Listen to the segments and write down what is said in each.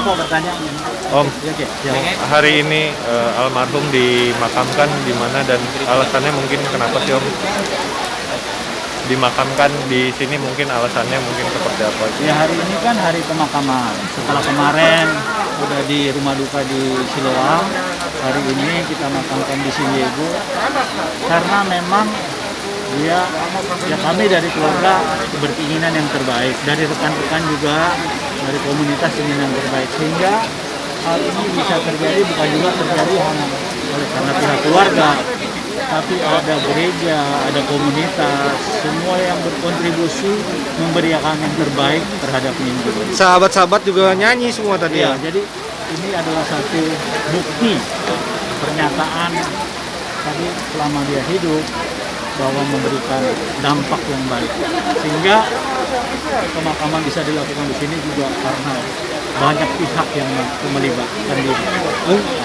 apa pertanyaannya? Om, Oke, hari ini almarhum dimakamkan di mana dan alasannya mungkin kenapa sih Om? Dimakamkan di sini mungkin alasannya mungkin seperti apa? ya hari ini kan hari pemakaman. Setelah kemarin udah di rumah duka di Siloam, hari ini kita makamkan di San Diego karena memang dia ya kami dari keluarga berkeinginan yang terbaik, dari rekan-rekan juga dari komunitas ingin yang terbaik, sehingga hal ini bisa terjadi bukan juga terjadi hanya oleh karena pihak keluarga, tapi ada gereja, ada komunitas, semua yang berkontribusi memberikan yang terbaik terhadap minggu. Sahabat-sahabat juga nyanyi semua tadi Ya, ya. jadi ini adalah satu bukti pernyataan tadi selama dia hidup bahwa memberikan dampak yang baik, sehingga pemakaman bisa dilakukan di sini juga karena banyak pihak yang melibatkan diri.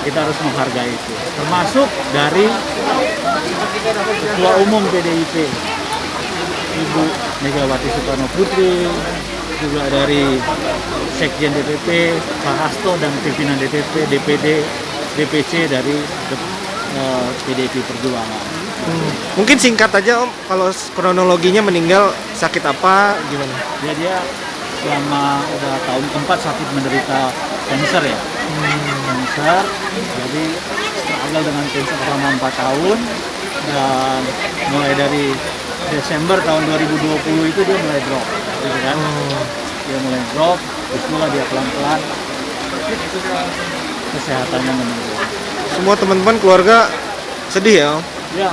Kita harus menghargai itu, termasuk dari Ketua Umum PDIP Ibu Megawati Soekarno Putri, juga dari Sekjen DPP Pak Hasto dan pimpinan DPP, DPD, DPC dari PDIP Perjuangan. Mungkin singkat aja Om, kalau kronologinya meninggal sakit apa gimana? Ya, dia selama udah tahun keempat sakit menderita kanker ya. Kanker, jadi struggle dengan kanker selama 4 tahun, dan mulai dari Desember tahun 2020 itu dia mulai drop, gitu kan? Dia mulai drop, terus mulai dia pelan-pelan kesehatannya menurun. Semua teman-teman keluarga sedih ya Om? Ya,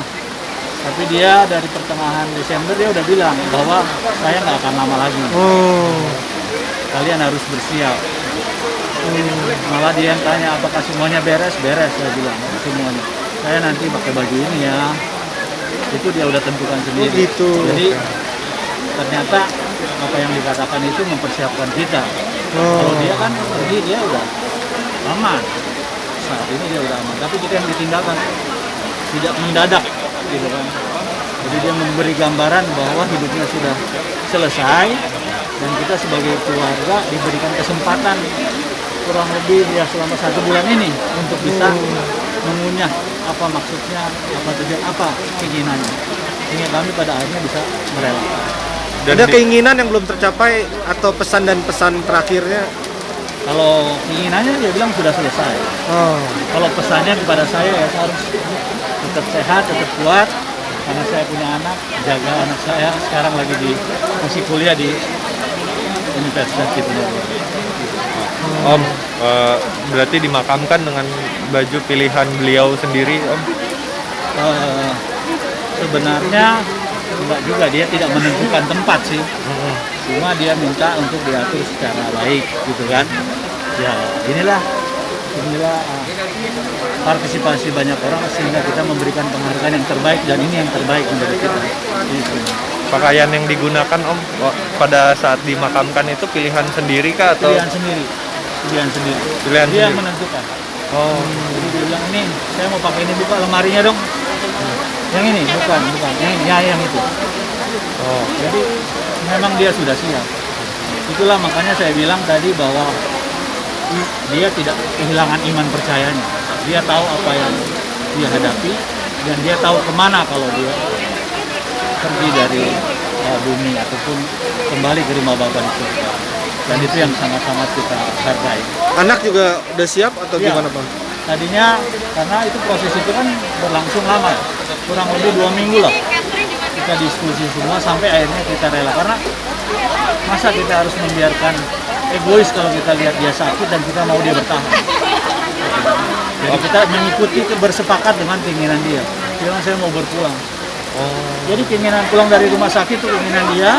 tapi dia dari pertengahan Desember dia udah bilang bahwa saya nggak akan lama lagi. Kalian harus bersiap. Malah dia yang tanya apakah semuanya beres, saya bilang semuanya. Saya nanti pakai baju ini ya. Itu dia udah tentukan sendiri. Gitu. Jadi ternyata apa yang dikatakan itu mempersiapkan kita. Kalau dia kan pergi dia udah aman. Saat ini dia udah aman. Tapi kita yang ditinggalkan tidak mendadak, gitu kan. Jadi dia memberi gambaran bahwa hidupnya sudah selesai dan kita sebagai keluarga diberikan kesempatan kurang lebih ya selama 1 bulan ini untuk bisa mengunyah apa maksudnya, apa tujuan, apa keinginannya, sehingga kami pada akhirnya bisa merelakan. Ada keinginan yang belum tercapai atau pesan dan pesan terakhirnya? Kalau keinginannya dia bilang sudah selesai. Kalau pesannya kepada saya ya saya harus tetap sehat, tetap kuat, karena saya punya anak, jaga anak saya sekarang lagi masih kuliah di Universitas Diponegoro. Om, berarti dimakamkan dengan baju pilihan beliau sendiri Om? Sebenarnya enggak juga, dia tidak menentukan tempat sih. Cuma dia minta untuk diatur secara baik, gitu kan. Ya inilah partisipasi banyak orang sehingga kita memberikan penghargaan yang terbaik, dan ini yang terbaik menurut kita. Pakaian yang digunakan Om pada saat dimakamkan itu pilihan sendiri kah atau? Pilihan sendiri. Dia Sendiri. menentukan. Jadi dia bilang ini saya mau pakai ini, buka lemarinya dong. Yang ini bukan yang itu. Jadi memang dia sudah siap. Itulah makanya saya bilang tadi bahwa dia tidak kehilangan iman percayanya. Dia tahu apa yang dia hadapi dan dia tahu kemana kalau dia pergi dari bumi ataupun kembali ke rumah Bapa di surga. Dan itu yang sangat-sangat kita hargai. Anak juga udah siap atau gimana Pak? Tadinya karena itu proses itu kan berlangsung lama, kurang lebih 2 minggu lah. Kita diskusi semua sampai akhirnya kita rela, karena masa kita harus membiarkan egois kalau kita lihat dia sakit dan kita mau dia bertahan. Jadi kita mengikuti bersepakat dengan keinginan dia. Dia bilang saya mau berpulang. Jadi keinginan pulang dari rumah sakit itu keinginan dia.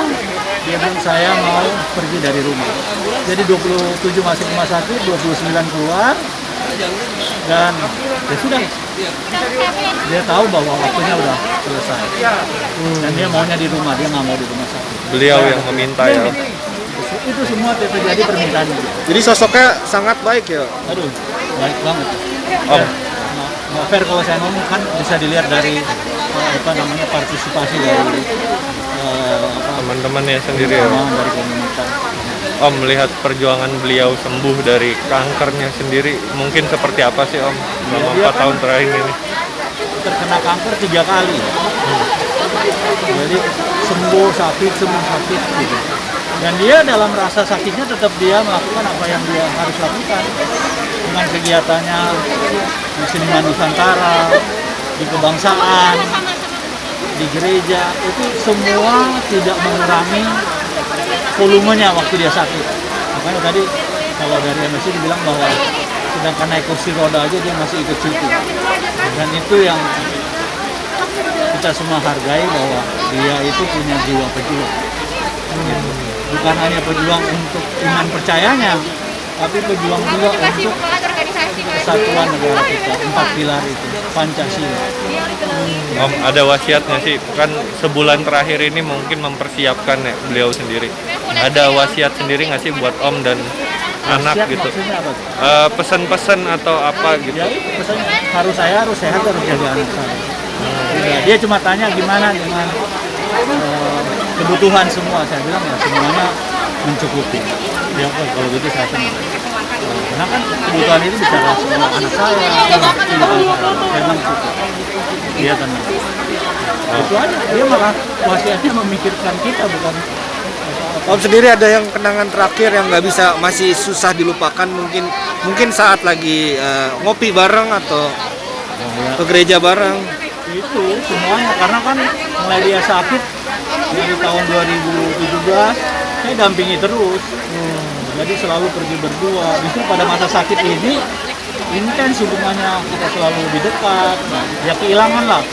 Dia bilang saya mau pergi dari rumah. Jadi 27 masuk rumah sakit, 29 keluar, dan ya sudah. Dia tahu bahwa waktunya udah selesai. Dan dia maunya di rumah, dia nggak mau di rumah sakit. Beliau yang meminta ya. Itu semua terjadi permintaan dia. Jadi sosoknya sangat baik ya? Aduh, baik banget. Om. Nggak fair kalau saya ngomong, kan bisa dilihat dari partisipasi dari Teman-temannya sendiri ya. dari komunitas. Om melihat perjuangan beliau sembuh dari kankernya sendiri, mungkin seperti apa sih Om selama Dia 4 tahun terakhir ini? terkena kanker 3 kali. Jadi sembuh sakit gitu. Dan dia dalam rasa sakitnya tetap dia melakukan apa yang dia harus lakukan dengan kegiatannya di Seniman Nusantara, di kebangsaan, di gereja, itu semua tidak mengurangi volumenya waktu dia sakit. Makanya tadi kalau dari MSI dibilang bahwa sedangkan naik kursi roda aja dia masih ikut cuti. Dan itu yang kita semua hargai, bahwa dia itu punya jiwa pejuang. Gitu. Bukan hanya pejuang untuk iman percayanya, tapi pejuang juga untuk kesatuan negara kita, 4 pilar itu, Pancasila. Om ada wasiat nggak sih? Kan sebulan terakhir ini mungkin mempersiapkan ya, beliau sendiri. Ada wasiat sendiri nggak sih buat Om dan anak Wasiat gitu? maksudnya apa tuh? Pesan-pesan atau apa gitu? Ya itu pesannya, harus sehat, harus jaga anak saya. Dia cuma tanya gimana dengan kebutuhan semua. Saya bilang ya semuanya mencukupi. Ya kalau gitu saya senang. Karena kan kebutuhan itu bicara semua anak saya, saya bilang cukup. Dia tenang. Itu aja. Dia malah wasiatnya memikirkan kita, bukan. Om sendiri ada yang kenangan terakhir yang nggak bisa, masih susah dilupakan, mungkin saat lagi ngopi bareng atau ke gereja bareng? Itu semuanya, karena kan mulai dia sakit dari tahun 2017 saya dampingi terus. Jadi selalu pergi berdua. Justru pada masa sakit ini kan hubungannya kita selalu lebih dekat. Nah, ya kehilangan lah.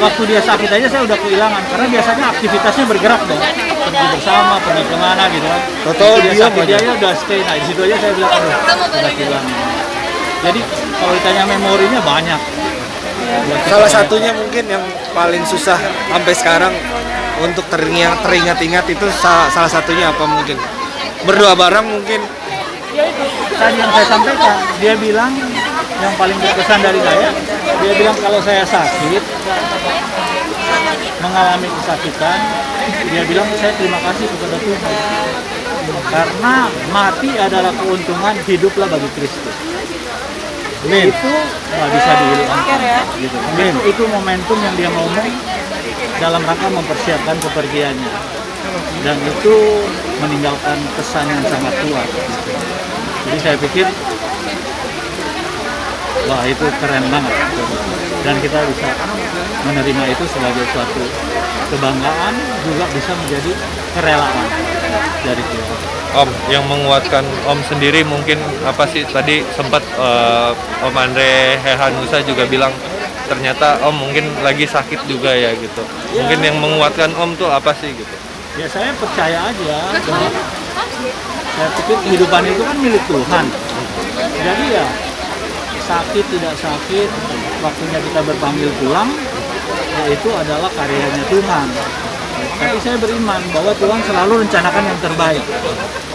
Waktu dia sakit aja saya udah kehilangan, karena biasanya aktivitasnya bergerak dong, pergi bersama, pergi kemana gitu kan. Toto dia dia sakit dia udah stay. Nah di situ aja saya bilang aduh udah kehilangan. Jadi kalau ditanya memorinya banyak. Salah satunya mungkin yang paling susah sampai sekarang untuk teringat-ingat itu salah satunya apa mungkin? Berdoa bareng mungkin. Ya itu tadi yang saya sampaikan, dia bilang yang paling berkesan dari saya, dia bilang kalau saya sakit, mengalami kesakitan, dia bilang saya terima kasih kepada Tuhan, karena mati adalah keuntungan, hiduplah bagi Kristus. Itu nggak bisa dihilangkan. Gitu. Itu momentum yang dia ngomong dalam rangka mempersiapkan kepergiannya, dan itu meninggalkan kesan yang sangat kuat. Gitu. Jadi saya pikir, wah itu keren banget, dan kita bisa menerima itu sebagai suatu kebanggaan, juga bisa menjadi kerelaan dari kita. Om, yang menguatkan Om sendiri mungkin apa sih? Tadi sempat Om Andre Hehanusa juga bilang ternyata Om mungkin lagi sakit juga ya gitu. Mungkin yang menguatkan Om tuh apa sih gitu? Ya saya percaya aja, bahwa saya pikir kehidupan itu kan milik Tuhan. Jadi ya sakit tidak sakit, waktunya kita berpanggil pulang, yaitu adalah karyanya Tuhan. Tapi saya beriman bahwa Tuhan selalu rencanakan yang terbaik.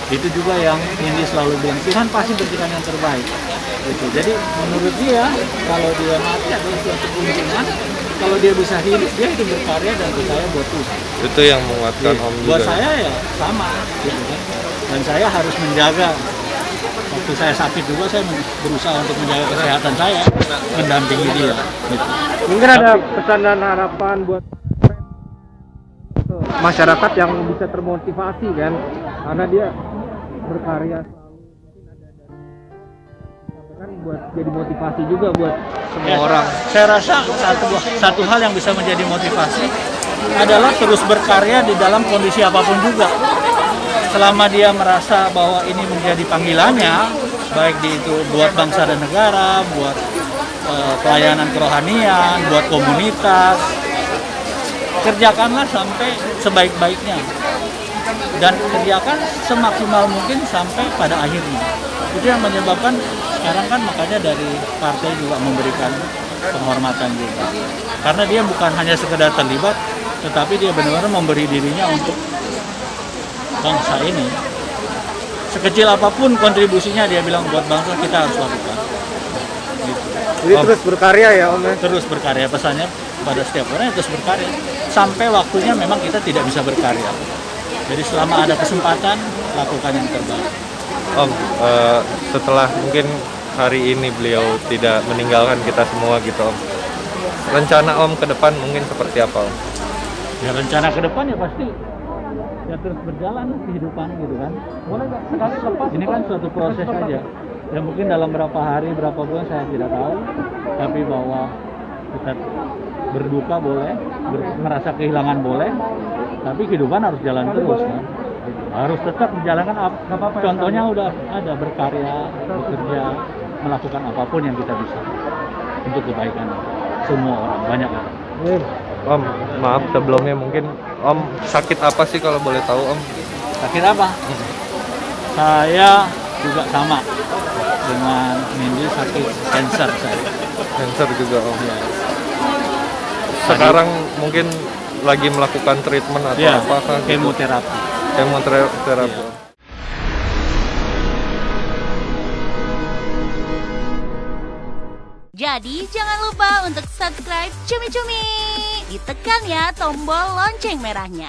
Itu juga yang Indi selalu bilang, Tuhan pasti berikan yang terbaik. Gitu. Jadi menurut dia, kalau dia mati adalah suatu keuntungan, kalau dia bisa hidup, dia hidup berkarya dan percaya buat Tuhan. Itu yang menguatkan Om juga. Buat saya ya sama, gitu kan. Dan saya harus menjaga. Waktu saya sakit juga saya berusaha untuk menjaga kesehatan saya, mendampingi dia. Gitu. Mungkin ada pesan dan harapan buat masyarakat yang bisa termotivasi kan, karena dia berkarya selalu, kan buat jadi motivasi juga buat semua orang. Saya rasa satu hal yang bisa menjadi motivasi adalah terus berkarya di dalam kondisi apapun juga. Selama dia merasa bahwa ini menjadi panggilannya, baik itu buat bangsa dan negara, buat pelayanan kerohanian, buat komunitas, kerjakanlah sampai sebaik-baiknya, dan kerjakan semaksimal mungkin sampai pada akhirnya. Itu yang menyebabkan sekarang kan makanya dari partai juga memberikan penghormatan juga, karena dia bukan hanya sekedar terlibat, tetapi dia benar-benar memberi dirinya untuk bangsa ini. Sekecil apapun kontribusinya, dia bilang buat bangsa kita harus lakukan. Gitu. Jadi terus berkarya ya Om ya? Terus berkarya, pesannya pada setiap orang terus berkarya sampai waktunya memang kita tidak bisa berkarya. Jadi selama ada kesempatan, lakukan yang terbaik. Om, setelah mungkin hari ini beliau tidak meninggalkan kita semua gitu Om, rencana Om ke depan mungkin seperti apa Om? Ya rencana ke depan ya pasti ya terus berjalan kehidupan gitu kan. Boleh nggak sekali lepas? Ini kan suatu proses aja. Ya mungkin dalam berapa hari, berapa bulan saya tidak tahu. Tapi bahwa kita berduka boleh, merasa kehilangan boleh. Tapi kehidupan harus jalan terus kan. Harus tetap menjalankan contohnya udah ada berkarya, bekerja, melakukan apapun yang kita bisa untuk kebaikan semua orang, banyak orang. Om, maaf sebelumnya mungkin Om sakit apa sih kalau boleh tahu Om? Sakit apa? Saya juga sama dengan Mindy, sakit cancer saya. Cancer juga Om. Ya. Sekarang mungkin lagi melakukan treatment atau Ya, apakah? kemoterapi. Kemoterapi. Ya. Jadi jangan lupa untuk subscribe Cumi Cumi. Ditekan ya tombol lonceng merahnya.